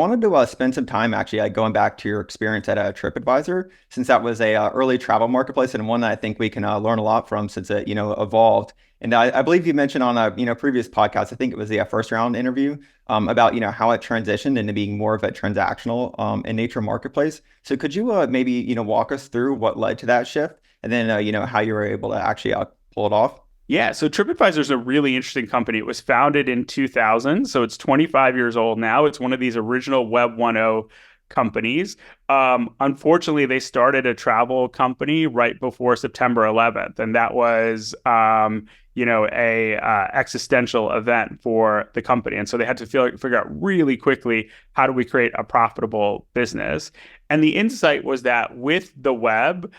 wanted to spend some time actually going back to your experience at Tripadvisor, since that was a early travel marketplace and one that I think we can learn a lot from since it evolved. And I believe you mentioned on a previous podcast, I think it was the first round interview, about how it transitioned into being more of a transactional in nature marketplace. So could you maybe walk us through what led to that shift, and then how you were able to actually pull it off? Yeah, so TripAdvisor is a really interesting company. It was founded in 2000, so it's 25 years old now. It's one of these original Web 1.0 companies. Unfortunately, they started a travel company right before September 11th, and that was a existential event for the company. And so they had to figure out really quickly, how do we create a profitable business? And the insight was that with the web,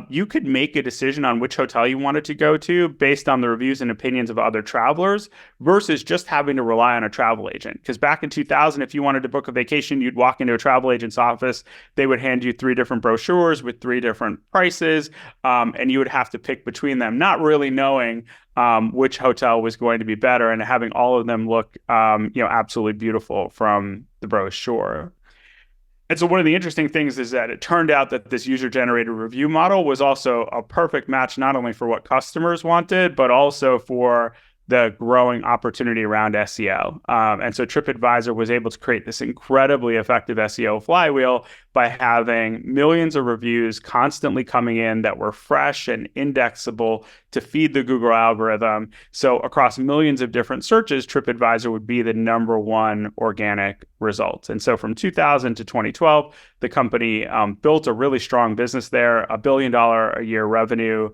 you could make a decision on which hotel you wanted to go to based on the reviews and opinions of other travelers versus just having to rely on a travel agent. Because back in 2000, if you wanted to book a vacation, you'd walk into a travel agent's office. They would hand you 3 different brochures with 3 different prices, and you would have to pick between them, not really knowing which hotel was going to be better and having all of them look absolutely beautiful from the brochure. And so one of the interesting things is that it turned out that this user-generated review model was also a perfect match, not only for what customers wanted, but also for the growing opportunity around SEO. And so TripAdvisor was able to create this incredibly effective SEO flywheel by having millions of reviews constantly coming in that were fresh and indexable to feed the Google algorithm. So across millions of different searches, TripAdvisor would be the number one organic result. And so from 2000 to 2012, the company built a really strong business there, $1 billion a year revenue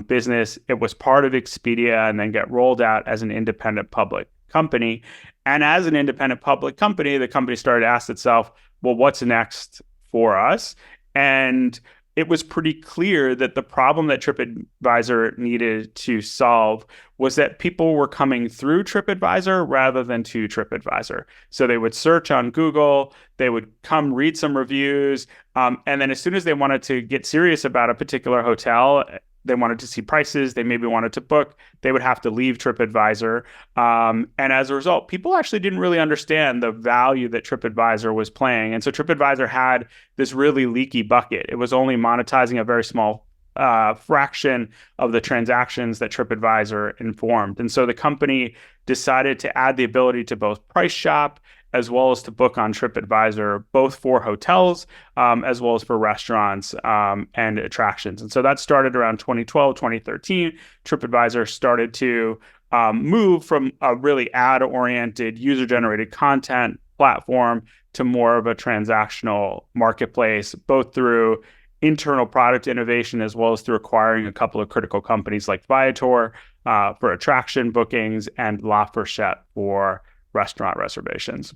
business. It was part of Expedia and then got rolled out as an independent public company. And as an independent public company, the company started to ask itself, well, what's next for us? And it was pretty clear that the problem that TripAdvisor needed to solve was that people were coming through TripAdvisor rather than to TripAdvisor. So they would search on Google, they would come read some reviews, and then as soon as they wanted to get serious about a particular hotel, they wanted to see prices, they maybe wanted to book, they would have to leave TripAdvisor. And as a result, people actually didn't really understand the value that TripAdvisor was playing. And so TripAdvisor had this really leaky bucket. It was only monetizing a very small fraction of the transactions that TripAdvisor informed. And so the company decided to add the ability to both price shop as well as to book on TripAdvisor, both for hotels as well as for restaurants and attractions. And so that started around 2012, 2013. TripAdvisor started to move from a really ad-oriented, user-generated content platform to more of a transactional marketplace, both through internal product innovation as well as through acquiring a couple of critical companies like Viator for attraction bookings and La Fourchette for restaurant reservations.